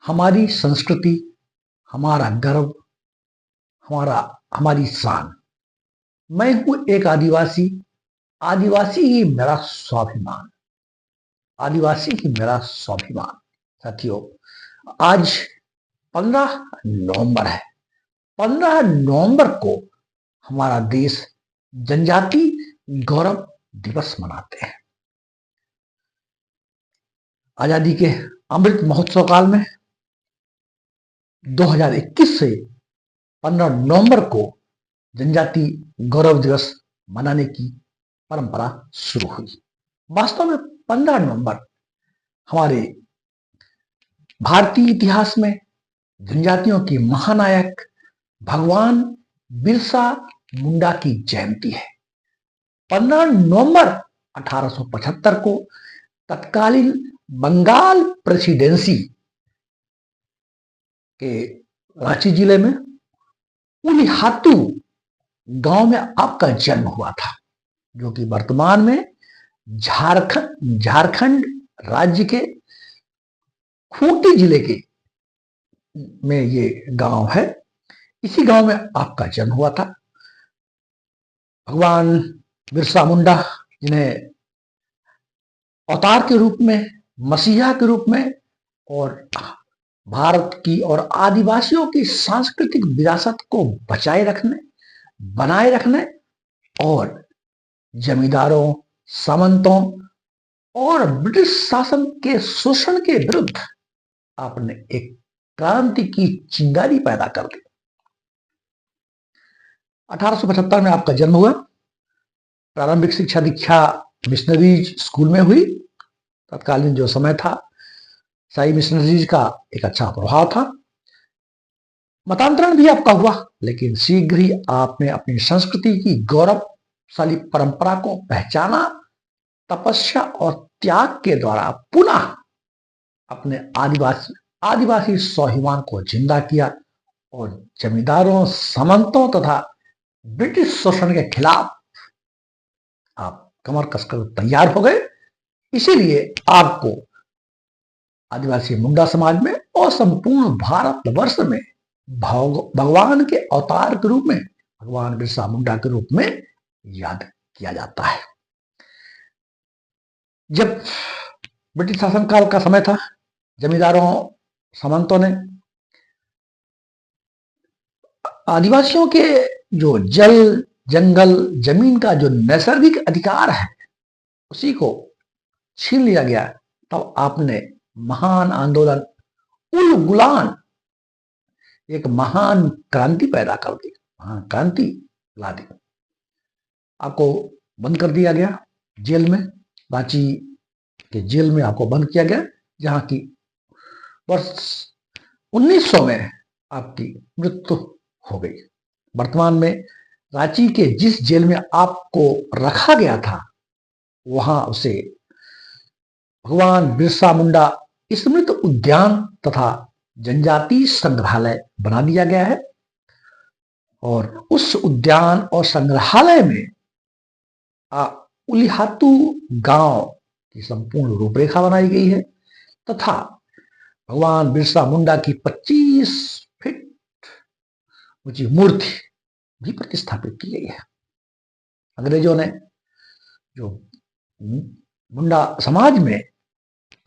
हमारी संस्कृति, हमारा गर्व, हमारी शान। मैं हूं एक आदिवासी, आदिवासी ही मेरा स्वाभिमान, आदिवासी ही मेरा स्वाभिमान। साथियों, आज 15 नवंबर है। 15 नवंबर को हमारा देश जनजाति गौरव दिवस मनाते हैं। आजादी के अमृत महोत्सव काल में 2021 से 15 नवंबर को जनजाति गौरव दिवस मनाने की परंपरा शुरू हुई। वास्तव में 15 नवंबर हमारे भारतीय इतिहास में जनजातियों के महानायक भगवान बिरसा मुंडा की जयंती है। 15 नवंबर 1875 को तत्कालीन बंगाल प्रेसिडेंसी के रांची जिले में उलिहातू गांव में आपका जन्म हुआ था, जो कि वर्तमान में झारखंड राज्य के खूंटी जिले के में ये गांव है। इसी गांव में आपका जन्म हुआ था। भगवान बिरसा मुंडा, जिन्हें अवतार के रूप में, मसीहा के रूप में और भारत की और आदिवासियों की सांस्कृतिक विरासत को बचाए रखने, बनाए रखने और जमींदारों, सामंतों और ब्रिटिश शासन के शोषण के विरुद्ध आपने एक क्रांति की चिंगारी पैदा कर दी। 1875 में आपका जन्म हुआ। प्रारंभिक शिक्षा दीक्षा मिशनरीज स्कूल में हुई। तत्कालीन जो समय था, साई मिशनरीज का एक अच्छा प्रभाव था। मतांतरण भी आपका हुआ, लेकिन शीघ्र ही आपने अपनी संस्कृति की गौरवशाली परंपरा को पहचाना। तपस्या और त्याग के द्वारा पुनः अपने आदिवासी स्वाभिमान को जिंदा किया और जमींदारों, सामंतों तथा ब्रिटिश शोषण के खिलाफ आप कमर कसकर तैयार हो गए। इसीलिए आपको आदिवासी मुंडा समाज में और संपूर्ण भारतवर्ष में भगवान के अवतार के रूप में, भगवान बिरसा मुंडा के रूप में याद किया जाता है। जब ब्रिटिश शासनकाल का समय था, जमींदारों, सामंतों ने आदिवासियों के जो जल, जंगल, जमीन का जो नैसर्गिक अधिकार है, उसी को छीन लिया गया। तब आपने महान आंदोलन उल गुलान, एक महान क्रांति पैदा कर दी, महान क्रांति ला दी। आपको बंद कर दिया गया जेल में, रांची के जेल में आपको बंद किया गया, जहां की वर्ष 1900 में आपकी मृत्यु हो गई। वर्तमान में रांची के जिस जेल में आपको रखा गया था, वहां उसे भगवान बिरसा मुंडा स्मृति उद्यान तथा जनजाति संग्रहालय बना दिया गया है। और उस उद्यान और संग्रहालय में उलिहातू गांव की संपूर्ण रूपरेखा बनाई गई है तथा भगवान बिरसा मुंडा की 25 फीट ऊंची मूर्ति भी प्रतिस्थापित की गई है। अंग्रेजों ने जो मुंडा समाज में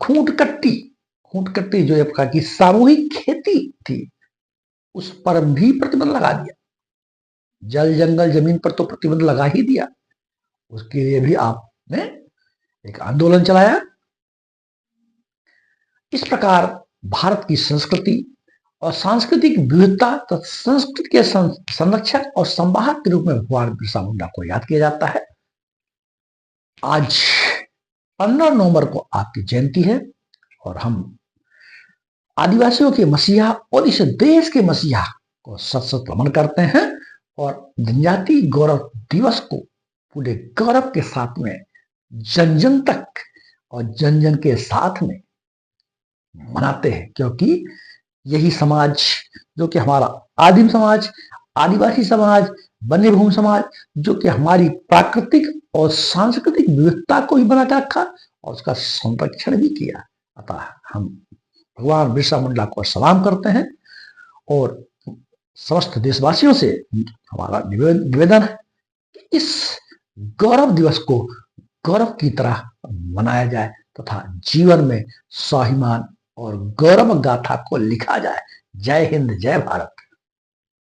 खूंट कट्टी जो एक प्रकार की सामूहिक खेती थी, उस पर भी प्रतिबंध लगा दिया। जल, जंगल, जमीन पर तो प्रतिबंध लगा ही दिया, उसके लिए भी आपने एक आंदोलन चलाया। इस प्रकार भारत की संस्कृति और सांस्कृतिक विविधता तथा संस्कृति के संरक्षक और संवाहक के रूप में भगवान बिरसा मुंडा को याद किया जाता है। आज 15 नवंबर को आपकी जयंती है और हम आदिवासियों के मसीहा और इस देश के मसीहा को सत सत नमन करते हैं और जनजाति गौरव दिवस को पूरे गौरव के साथ में जन जन तक और जन जन के साथ में मनाते हैं, क्योंकि यही समाज, जो कि हमारा आदिम समाज, आदिवासी समाज, वन्य भूमि समाज, जो कि हमारी प्राकृतिक और सांस्कृतिक विविधता को भी बना के रखा और उसका संरक्षण भी किया। अतः हम भगवान बिरसा मुंडा को सलाम करते हैं और समस्त देशवासियों से हमारा निवेदन है कि इस गौरव दिवस को गौरव की तरह मनाया जाए तथा जीवन में स्वाभिमान और गौरव गाथा को लिखा जाए। जय हिंद, जय भारत।